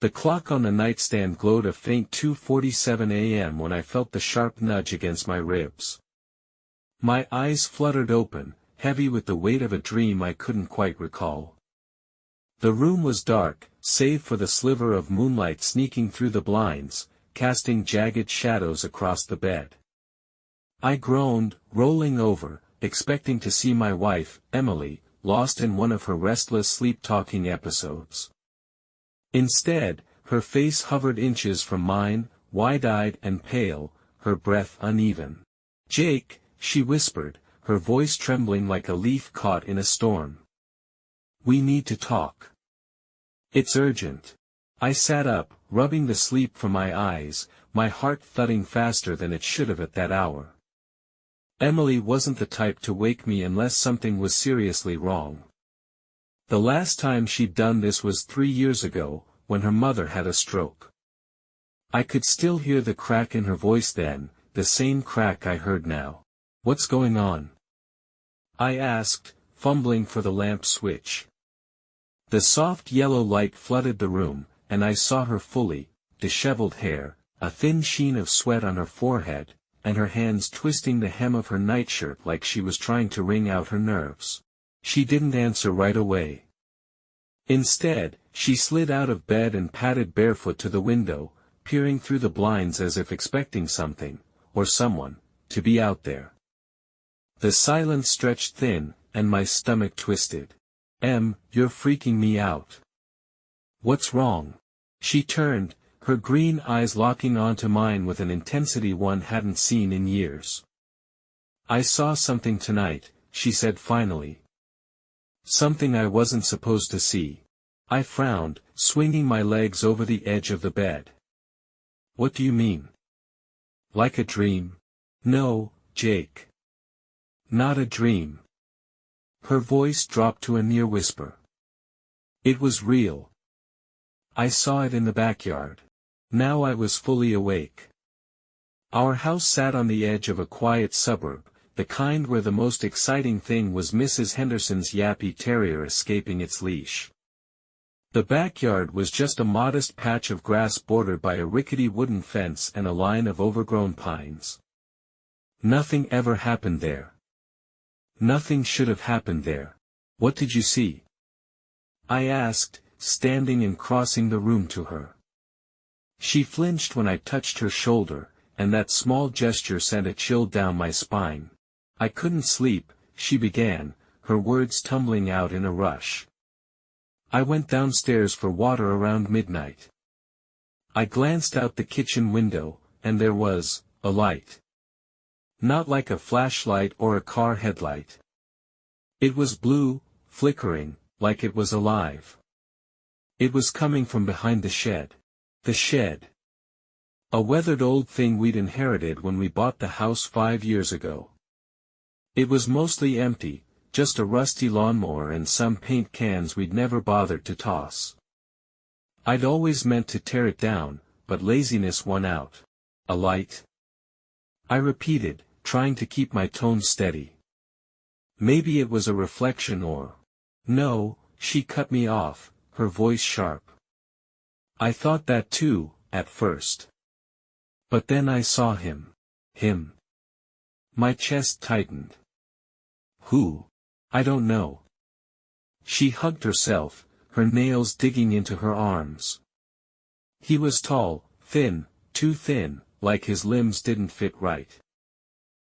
The clock on the nightstand glowed a faint 2:47 a.m. when I felt the sharp nudge against my ribs. My eyes fluttered open, heavy with the weight of a dream I couldn't quite recall. The room was dark, save for the sliver of moonlight sneaking through the blinds, casting jagged shadows across the bed. I groaned, rolling over, expecting to see my wife, Emily, lost in one of her restless sleep-talking episodes. Instead, her face hovered inches from mine, wide-eyed and pale, her breath uneven. "Jake," she whispered, her voice trembling like a leaf caught in a storm. "We need to talk. It's urgent." I sat up, rubbing the sleep from my eyes, my heart thudding faster than it should have at that hour. Emily wasn't the type to wake me unless something was seriously wrong. The last time she'd done this was 3 years ago, when her mother had a stroke. I could still hear the crack in her voice then, the same crack I heard now. "What's going on?" I asked, fumbling for the lamp switch. The soft yellow light flooded the room, and I saw her fully, disheveled hair, a thin sheen of sweat on her forehead, and her hands twisting the hem of her nightshirt like she was trying to wring out her nerves. She didn't answer right away. Instead, she slid out of bed and padded barefoot to the window, peering through the blinds as if expecting something, or someone, to be out there. The silence stretched thin, and my stomach twisted. "You're freaking me out." "What's wrong?" She turned, her green eyes locking onto mine with an intensity one hadn't seen in years. "I saw something tonight," she said finally. "Something I wasn't supposed to see." I frowned, swinging my legs over the edge of the bed. "What do you mean? Like a dream?" "No, Jake. Not a dream." Her voice dropped to a near whisper. "It was real. I saw it in the backyard." Now I was fully awake. Our house sat on the edge of a quiet suburb, the kind where the most exciting thing was Mrs. Henderson's yappy terrier escaping its leash. The backyard was just a modest patch of grass bordered by a rickety wooden fence and a line of overgrown pines. Nothing ever happened there. Nothing should have happened there. "What did you see?" I asked, standing and crossing the room to her. She flinched when I touched her shoulder, and that small gesture sent a chill down my spine. "I couldn't sleep," she began, her words tumbling out in a rush. "I went downstairs for water around midnight. I glanced out the kitchen window, and there was a light. Not like a flashlight or a car headlight. It was blue, flickering, like it was alive. It was coming from behind the shed. The shed. A weathered old thing we'd inherited when we bought the house 5 years ago. It was mostly empty, just a rusty lawnmower and some paint cans we'd never bothered to toss. I'd always meant to tear it down, but laziness won out. A light?" I repeated, trying to keep my tone steady. "Maybe it was a reflection or—" "No," she cut me off, her voice sharp. "I thought that too, at first. But then I saw him. Him." My chest tightened. "Who?" "I don't know." She hugged herself, her nails digging into her arms. "He was tall, thin, too thin, like his limbs didn't fit right.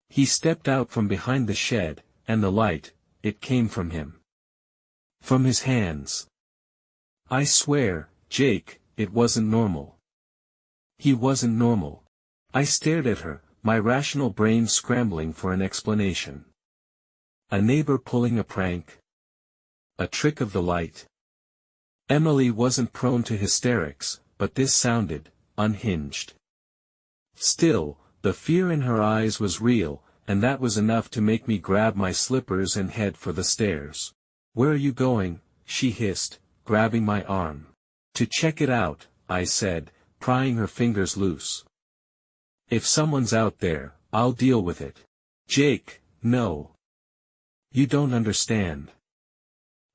He stepped out from behind the shed, and the light, it came from him. From his hands. I swear, Jake, it wasn't normal. He wasn't normal." I stared at her, my rational brain scrambling for an explanation. A neighbor pulling a prank? A trick of the light? Emily wasn't prone to hysterics, but this sounded unhinged. Still, the fear in her eyes was real, and that was enough to make me grab my slippers and head for the stairs. "Where are you going?" she hissed, grabbing my arm. "To check it out," I said, prying her fingers loose. "If someone's out there, I'll deal with it." "Jake, no. You don't understand."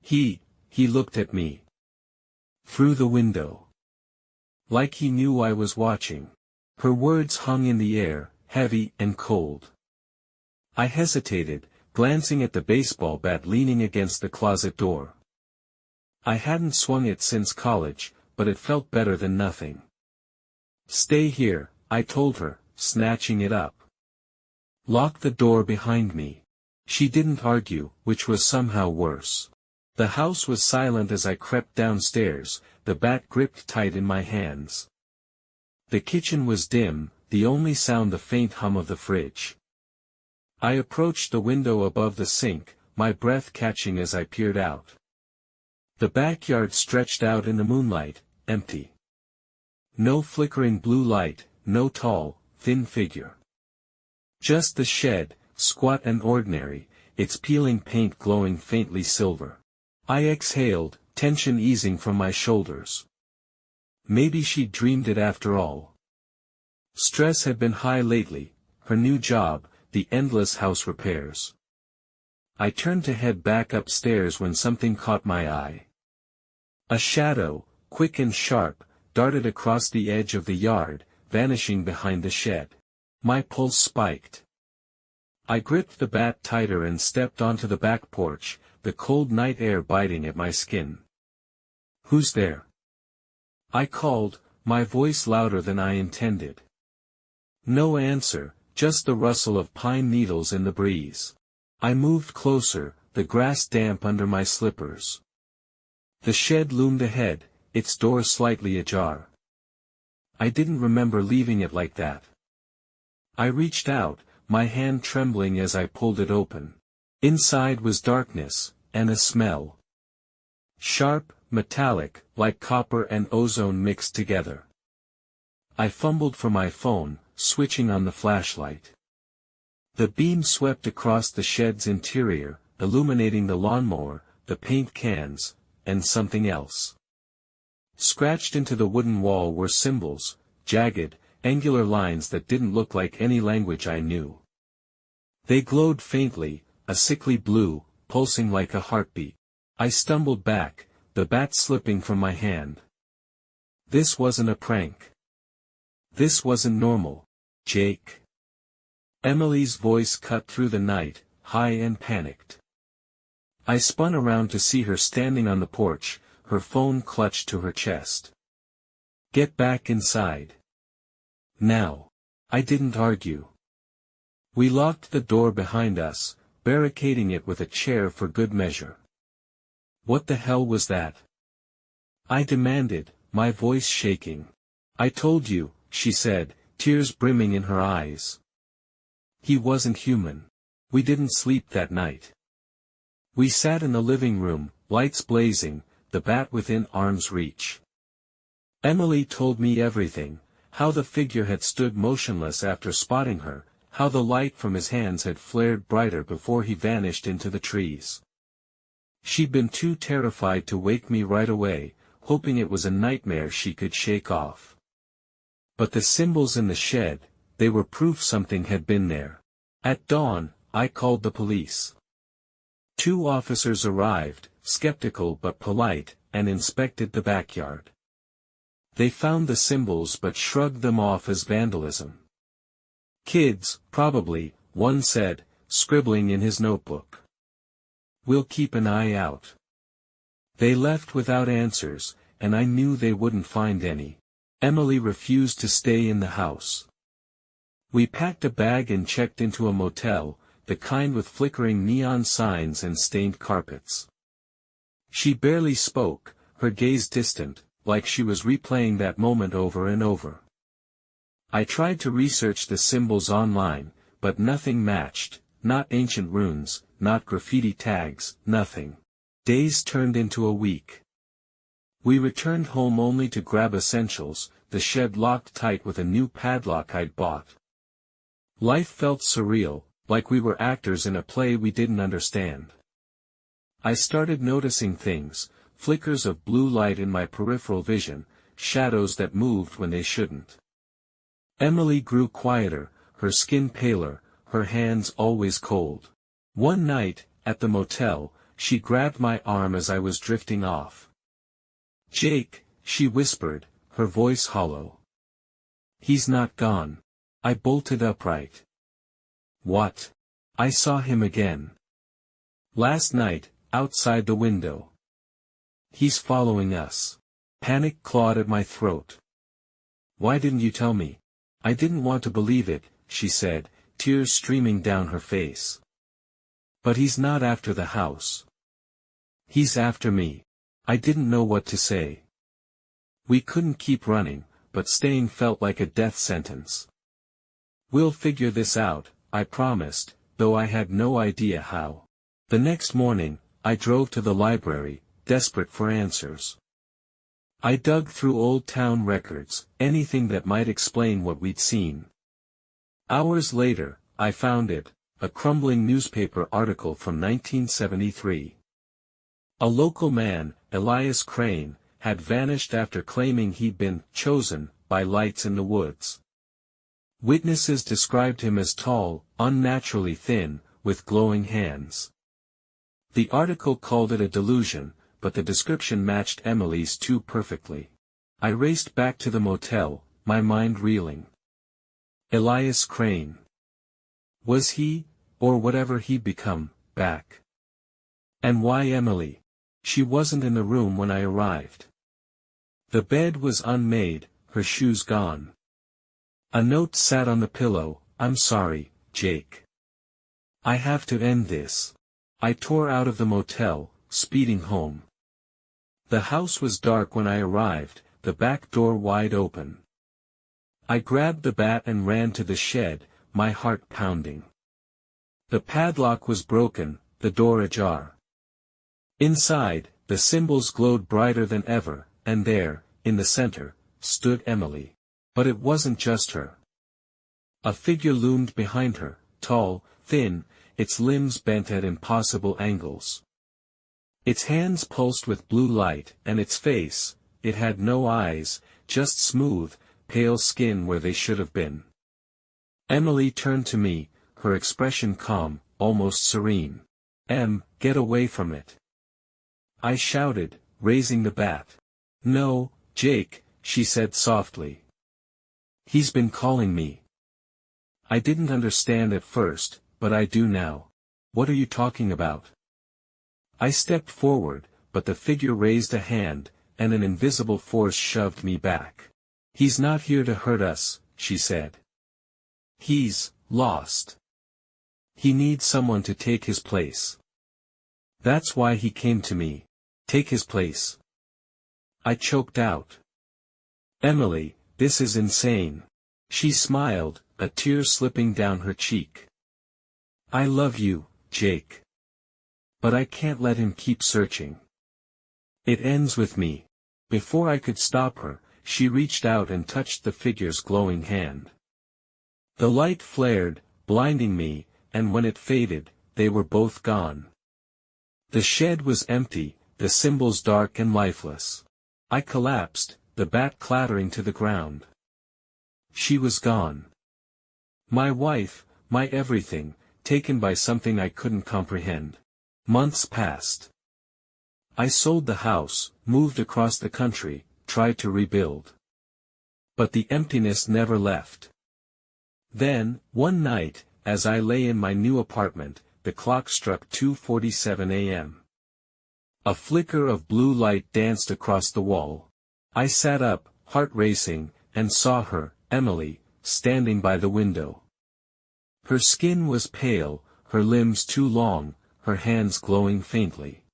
He looked at me. "Through the window. Like he knew I was watching. Her words hung in the air, heavy and cold. I hesitated, glancing at the baseball bat leaning against the closet door. I hadn't swung it since college, but it felt better than nothing. "Stay here," I told her, snatching it up. "Lock the door behind me." She didn't argue, which was somehow worse. The house was silent as I crept downstairs, the bat gripped tight in my hands. The kitchen was dim, the only sound the faint hum of the fridge. I approached the window above the sink, my breath catching as I peered out. The backyard stretched out in the moonlight, empty. No flickering blue light, no tall, thin figure. Just the shed, squat and ordinary, its peeling paint glowing faintly silver. I exhaled, tension easing from my shoulders. Maybe she'd dreamed it after all. Stress had been high lately, her new job, the endless house repairs. I turned to head back upstairs when something caught my eye. A shadow, quick and sharp, darted across the edge of the yard, vanishing behind the shed. My pulse spiked. I gripped the bat tighter and stepped onto the back porch, the cold night air biting at my skin. "Who's there?" I called, my voice louder than I intended. No answer, just the rustle of pine needles in the breeze. I moved closer, the grass damp under my slippers. The shed loomed ahead, its door slightly ajar. I didn't remember leaving it like that. I reached out, my hand trembling as I pulled it open. Inside was darkness, and a smell. Sharp, metallic, like copper and ozone mixed together. I fumbled for my phone, switching on the flashlight. The beam swept across the shed's interior, illuminating the lawnmower, the paint cans, and something else. Scratched into the wooden wall were symbols, jagged, angular lines that didn't look like any language I knew. They glowed faintly, a sickly blue, pulsing like a heartbeat. I stumbled back, the bat slipping from my hand. This wasn't a prank. This wasn't normal. "Jake." Emily's voice cut through the night, high and panicked. I spun around to see her standing on the porch, her phone clutched to her chest. "Get back inside. Now." I didn't argue. We locked the door behind us, barricading it with a chair for good measure. "What the hell was that?" I demanded, my voice shaking. "I told you," she said, tears brimming in her eyes. He wasn't human. We didn't sleep that night. We sat in the living room, lights blazing, the bat within arm's reach. Emily told me everything, how the figure had stood motionless after spotting her, how the light from his hands had flared brighter before he vanished into the trees. She'd been too terrified to wake me right away, hoping it was a nightmare she could shake off. But the symbols in the shed, they were proof something had been there. At dawn, I called the police. 2 officers arrived, skeptical but polite, and inspected the backyard. They found the symbols but shrugged them off as vandalism. "Kids, probably," one said, scribbling in his notebook. "We'll keep an eye out." They left without answers, and I knew they wouldn't find any. Emily refused to stay in the house. We packed a bag and checked into a motel, the kind with flickering neon signs and stained carpets. She barely spoke, her gaze distant, like she was replaying that moment over and over. I tried to research the symbols online, but nothing matched, not ancient runes, not graffiti tags, nothing. Days turned into a week. We returned home only to grab essentials, the shed locked tight with a new padlock I'd bought. Life felt surreal, like we were actors in a play we didn't understand. I started noticing things, flickers of blue light in my peripheral vision, shadows that moved when they shouldn't. Emily grew quieter, her skin paler, her hands always cold. One night, at the motel, she grabbed my arm as I was drifting off. "Jake," she whispered, her voice hollow. He's not gone. I bolted upright. What? I saw him again. Last night, outside the window. He's following us. Panic clawed at my throat. Why didn't you tell me? I didn't want to believe it, she said, tears streaming down her face. But he's not after the house. He's after me. I didn't know what to say. We couldn't keep running, but staying felt like a death sentence. We'll figure this out, I promised, though I had no idea how. The next morning, I drove to the library, desperate for answers. I dug through old town records, anything that might explain what we'd seen. Hours later, I found it, a crumbling newspaper article from 1973. A local man, Elias Crane, had vanished after claiming he'd been chosen by lights in the woods. Witnesses described him as tall, unnaturally thin, with glowing hands. The article called it a delusion, but the description matched Emily's too perfectly. I raced back to the motel, my mind reeling. Elias Crane. Was he, or whatever he'd become, back? And why Emily? She wasn't in the room when I arrived. The bed was unmade, her shoes gone. A note sat on the pillow, "I'm sorry, Jake. I have to end this." I tore out of the motel, speeding home. The house was dark when I arrived, the back door wide open. I grabbed the bat and ran to the shed, my heart pounding. The padlock was broken, the door ajar. Inside, the symbols glowed brighter than ever, and there, in the center, stood Emily. But it wasn't just her. A figure loomed behind her, tall, thin, its limbs bent at impossible angles. Its hands pulsed with blue light, and its face, it had no eyes, just smooth, pale skin where they should have been. Emily turned to me, her expression calm, almost serene. Get away from it." I shouted, raising the bat. "No, Jake," she said softly. "He's been calling me." I didn't understand at first, but I do now. "What are you talking about?" I stepped forward, but the figure raised a hand, and an invisible force shoved me back. "He's not here to hurt us," she said. "He's lost. He needs someone to take his place. That's why he came to me. Take his place." I choked out. "Emily, this is insane." She smiled, a tear slipping down her cheek. "I love you, Jake. But I can't let him keep searching. It ends with me." Before I could stop her, she reached out and touched the figure's glowing hand. The light flared, blinding me, and when it faded, they were both gone. The shed was empty, the symbols dark and lifeless. I collapsed, the bat clattering to the ground. She was gone. My wife, my everything, taken by something I couldn't comprehend. Months passed. I sold the house, moved across the country, tried to rebuild. But the emptiness never left. Then, one night, as I lay in my new apartment, the clock struck 2:47 a.m. A flicker of blue light danced across the wall. I sat up, heart racing, and saw her, Emily, standing by the window. Her skin was pale, her limbs too long, her hands glowing faintly.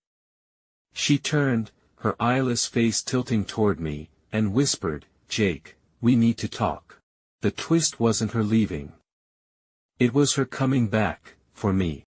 She turned, her eyeless face tilting toward me, and whispered, "Jake, we need to talk." The twist wasn't her leaving. It was her coming back, for me.